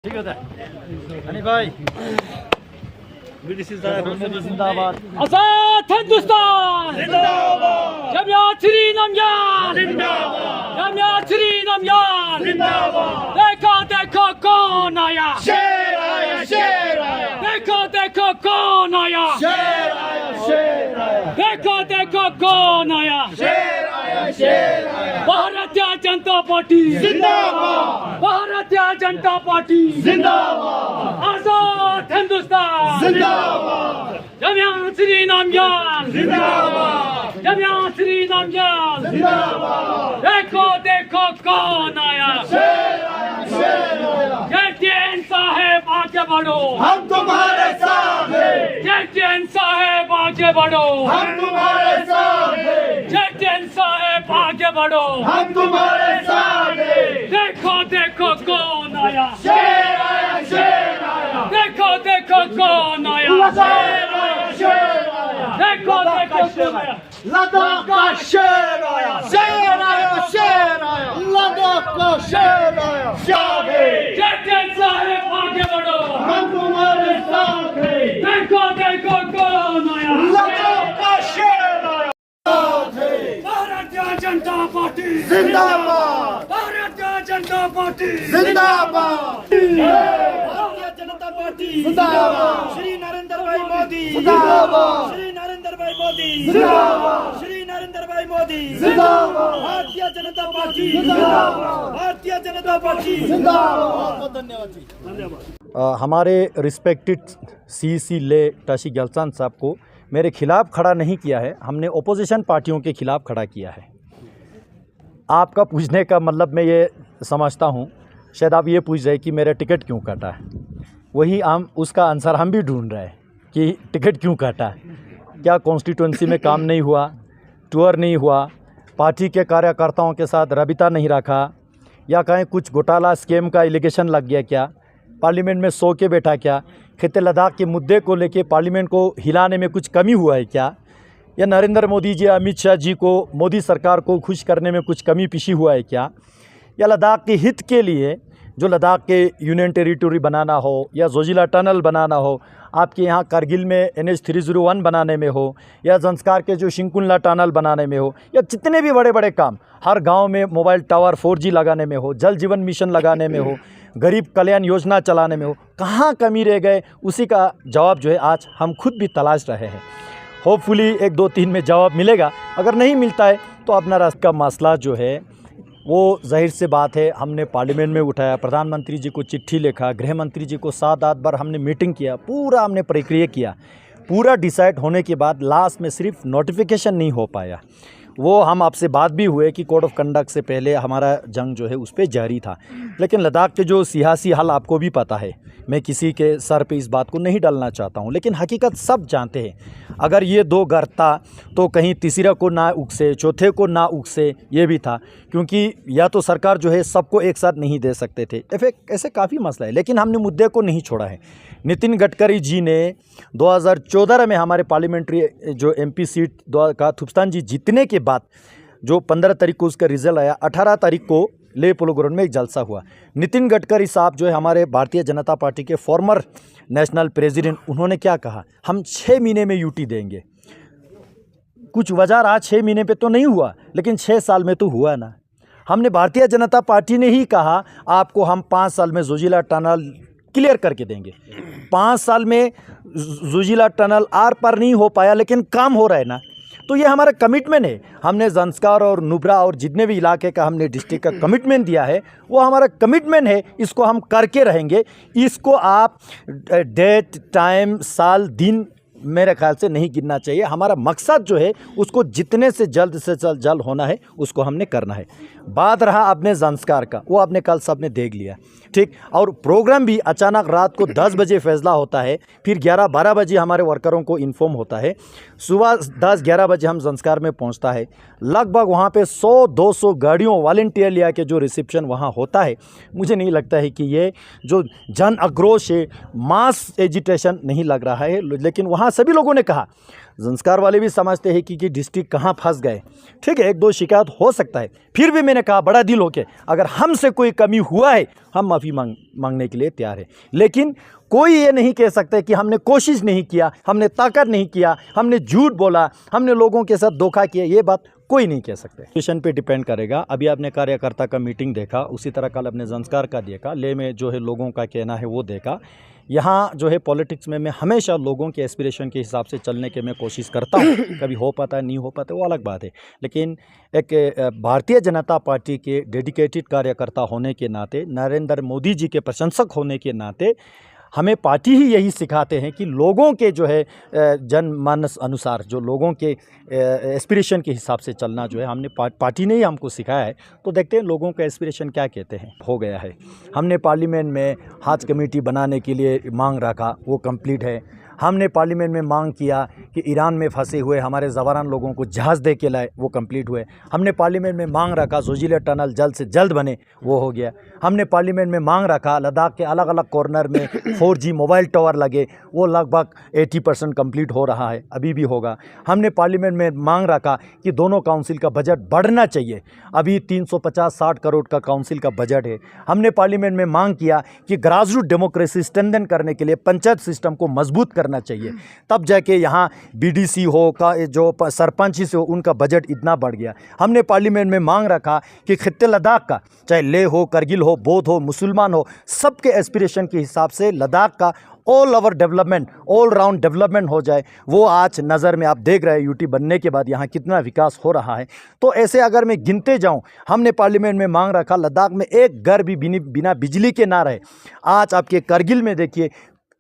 ठीक होता है हनी भाई। जिंदाबाद। आजाद हिंदुस्तान जिंदाबाद। जमियत श्री नमयान जिंदाबाद। जमियत श्री नमयान जिंदाबाद। देखो देखो कौन आया, शेर आया, शेर आया। देखो देखो कौन आया, शेर आया, शेर आया। देखो देखो कौन आया, शेर आया, शेर आया। भारतीय जनता पार्टी जिंदाबाद। भारतीय जनता पार्टी जिंदाबाद। आजाद हिंदुस्तान जिंदाबाद। जमियत श्री नमयान जिंदाबाद। जमियत श्री नमयान जिंदाबाद। देखो देखो कौन आया, शेर आया, शेर आया। जैन साहेब आगे बढ़ो, हम तुम्हारे साथ हैं। जैन साहेब आगे बढ़ो, हम तुम्हारे साथ हैं। जैन साहेब आगे बढ़ो, हम तुम्हारे साथ हैं। देखो देखो कौन आया, शेर आया, शेर आया। देखो देखो कौन आया, शेर आया, शेर आया। देखो देखो कौन आया, लद्दाख का शेर आया, शेर आया, शेर आया। लद्दाख का शेर आया। जैन साहेब आगे बढ़ो, हम तुम्हारे साथ हैं। देखो देखो कौन आया, लद्दाख का शेर आया। भारतीय जनता पार्टी जिंदाबाद। भारतीय जनता पार्टी जिंदाबाद। भारतीय जनता पार्टी जिंदाबाद। श्री नरेंद्र भाई मोदी जिंदाबाद। श्री नरेंद्र भाई मोदी जिंदाबाद। श्री नरेंद्र भाई मोदी जिंदाबाद। भारतीय जनता पार्टी जिंदाबाद। भारतीय जनता पार्टी जिंदाबाद। धन्यवाद। हमारे रिस्पेक्टेड सीसी ले टशी गलसान साहब को मेरे खिलाफ खड़ा नहीं किया है, हमने ओपोजिशन पार्टियों के खिलाफ खड़ा किया है। आपका पूछने का मतलब मैं ये समझता हूँ, शायद आप ये पूछ रहे कि मेरा टिकट क्यों काटा है। वही हम उसका आंसर हम भी ढूंढ रहे हैं कि टिकट क्यों काटा है। क्या कॉन्स्टिट्यूंसी में काम नहीं हुआ, टूर नहीं हुआ, पार्टी के कार्यकर्ताओं के साथ रबिता नहीं रखा, या कहीं कुछ घोटाला स्कैम का एलिगेशन लग गया क्या, पार्लियामेंट में सो के बैठा क्या, खिते लद्दाख के मुद्दे को लेके पार्लियामेंट को हिलाने में कुछ कमी हुआ है क्या, या नरेंद्र मोदी जी अमित शाह जी को मोदी सरकार को खुश करने में कुछ कमी पीछी हुआ है क्या, या लद्दाख के हित के लिए जो लद्दाख के यूनियन टेरिटरी बनाना हो, या जोजिला टनल बनाना हो, आपके यहाँ करगिल में NH 301 बनाने में हो, या जंस्कार के जो शिंकुला टनल बनाने में हो, या जितने भी बड़े बड़े काम हर गांव में मोबाइल टावर 4G लगाने में हो, जल जीवन मिशन लगाने में हो, गरीब कल्याण योजना चलाने में हो, कहाँ कमी रह गए, उसी का जवाब जो है आज हम खुद भी तलाश रहे हैं। होपफुली 1, 2, 3 में जवाब मिलेगा। अगर नहीं मिलता है तो अपना राष्ट्र का मसला जो है वो जाहिर से बात है हमने पार्लियामेंट में उठाया, प्रधानमंत्री जी को चिट्ठी लिखा, गृह मंत्री जी को 7-8 बार हमने मीटिंग किया, पूरा हमने प्रक्रिया किया, पूरा डिसाइड होने के बाद लास्ट में सिर्फ नोटिफिकेशन नहीं हो पाया। वो हम आपसे बात भी हुए कि कोड ऑफ कंडक्ट से पहले हमारा जंग जो है उस पर जारी था। लेकिन लद्दाख के जो सियासी हाल आपको भी पता है, मैं किसी के सर पे इस बात को नहीं डालना चाहता हूँ, लेकिन हकीकत सब जानते हैं। अगर ये 2 गरता तो कहीं तीसरा को ना उगसे, चौथे को ना उगसे, ये भी था, क्योंकि या तो सरकार जो है सबको एक साथ नहीं दे सकते थे। ऐसे काफ़ी मसला है, लेकिन हमने मुद्दे को नहीं छोड़ा है। नितिन गडकरी जी ने 2014 में हमारे पार्लियामेंट्री जो MP सीट का थुप्स्तान जी जीतने के बाद जो 15 तारीख को उसका रिजल्ट आया, 18 तारीख को ले पोलो ग्राउंड में एक जलसा हुआ। नितिन गडकरी साहब जो है हमारे भारतीय जनता पार्टी के फॉर्मर नेशनल प्रेसिडेंट, उन्होंने क्या कहा, हम 6 महीने में यूटी देंगे। कुछ वजह रहा, 6 महीने पे तो नहीं हुआ, लेकिन 6 साल में तो हुआ ना। हमने भारतीय जनता पार्टी ने ही कहा आपको हम 5 साल में जोजिला टनल क्लियर करके देंगे। 5 साल में जोजिला टनल आर पार नहीं हो पाया, लेकिन काम हो रहा है ना। तो ये हमारा कमिटमेंट है। हमने जंस्कार और नुब्रा और जितने भी इलाके का हमने डिस्ट्रिक्ट का कमिटमेंट दिया है, वो हमारा कमिटमेंट है, इसको हम करके रहेंगे। इसको आप डेट, टाइम, साल, दिन मेरे ख्याल से नहीं गिनना चाहिए। हमारा मकसद जो है उसको जितने से जल्द होना है उसको हमने करना है। बात रहा अपने संस्कार का, वो आपने कल सबने देख लिया, ठीक। और प्रोग्राम भी अचानक रात को 10 बजे फैसला होता है, फिर 11-12 बजे हमारे वर्करों को इन्फॉर्म होता है, सुबह 10-11 बजे हम संस्कार में पहुंचता है। लगभग वहाँ पे 100-200 गाड़ियों वॉलंटियर लिया के जो रिसेप्शन वहाँ होता है, मुझे नहीं लगता है कि ये जो जन आक्रोश है, मास एजिटेशन नहीं लग रहा है। लेकिन वहाँ सभी लोगों ने कहा संस्कार वाले भी समझते हैं कि डिस्ट्रिक्ट कहाँ फंस गए। ठीक है, एक दो शिकायत हो सकता है, फिर भी मैंने कहा बड़ा दिल होके अगर हमसे कोई कमी हुआ है हम माफ़ी मांगने के लिए तैयार है। लेकिन कोई ये नहीं कह सकता कि हमने कोशिश नहीं किया, हमने ताकत नहीं किया, हमने झूठ बोला, हमने लोगों के साथ धोखा किया, ये बात कोई नहीं कह सकते। सिचुएशन पे डिपेंड करेगा। अभी आपने कार्यकर्ता का मीटिंग देखा, उसी तरह कल अपने संस्कार का देखा, ले में जो है लोगों का कहना है वो देखा। यहाँ जो है पॉलिटिक्स में मैं हमेशा लोगों के एस्पिरेशन के हिसाब से चलने की मैं कोशिश करता हूँ। कभी हो पाता है नहीं हो पाता वो अलग बात है, लेकिन एक भारतीय जनता पार्टी के डेडिकेटेड कार्यकर्ता होने के नाते, नरेंद्र मोदी जी के प्रशंसक होने के नाते हमें पार्टी ही यही सिखाते हैं कि लोगों के जो है जनमानस अनुसार, जो लोगों के एस्पिरेशन के हिसाब से चलना जो है हमने पार्टी ने ही हमको सिखाया है। तो देखते हैं लोगों का एस्पिरेशन क्या कहते हैं। हो गया है, हमने पार्लियामेंट में हज कमेटी बनाने के लिए मांग रखा, वो कंप्लीट है। हमने पार्लियामेंट में मांग किया कि ईरान में फंसे हुए हमारे जवारान लोगों को जहाज़ दे के लाए, वो कंप्लीट हुए। हमने पार्लियामेंट में मांग रखा जोजिला टनल जल्द से जल्द बने, वो हो गया। हमने पार्लियामेंट में मांग रखा लद्दाख के अलग अलग कॉर्नर में 4G मोबाइल टावर लगे, वो लगभग 80% कंप्लीट हो रहा है, अभी भी होगा। हमने पार्लियामेंट में मांग रखा कि दोनों काउंसिल का बजट बढ़ना चाहिए, अभी 350-60 करोड़ का काउंसिल का बजट है। हमने पार्लियामेंट में मांग किया कि ग्रासरूट डेमोक्रेसी स्ट्रेंथन करने के लिए पंचायत सिस्टम को मजबूत करना चाहिए, तब जाके यहाँ BDC हो का जो सरपंच से हो उनका बजट इतना बढ़ गया। हमने पार्लियामेंट में मांग रखा कि खित्ते लद्दाख का, चाहे लेह हो, करगिल हो, बौद्ध हो, मुसलमान हो, सबके एस्पिरेशन के हिसाब से लद्दाख का all over development, all round development हो जाए। वो आज नज़र में आप देख रहे हैं यूटी बनने के बाद यहाँ कितना विकास हो रहा है। तो ऐसे अगर मैं गिनते जाऊँ, हमने पार्लियामेंट में मांग रखा लद्दाख में एक घर भी बिना बिजली के ना रहे। आज आपके करगिल में देखिए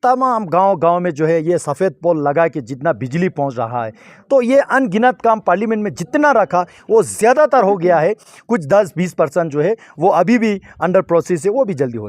तमाम गांव में जो है ये सफ़ेद पोल लगा के जितना बिजली पहुंच रहा है। तो ये अनगिनत काम पार्लियामेंट में जितना रखा वो ज़्यादातर हो गया है। कुछ 10-20% जो है वो अभी भी अंडर प्रोसेस है, वो भी जल्दी हो जाए।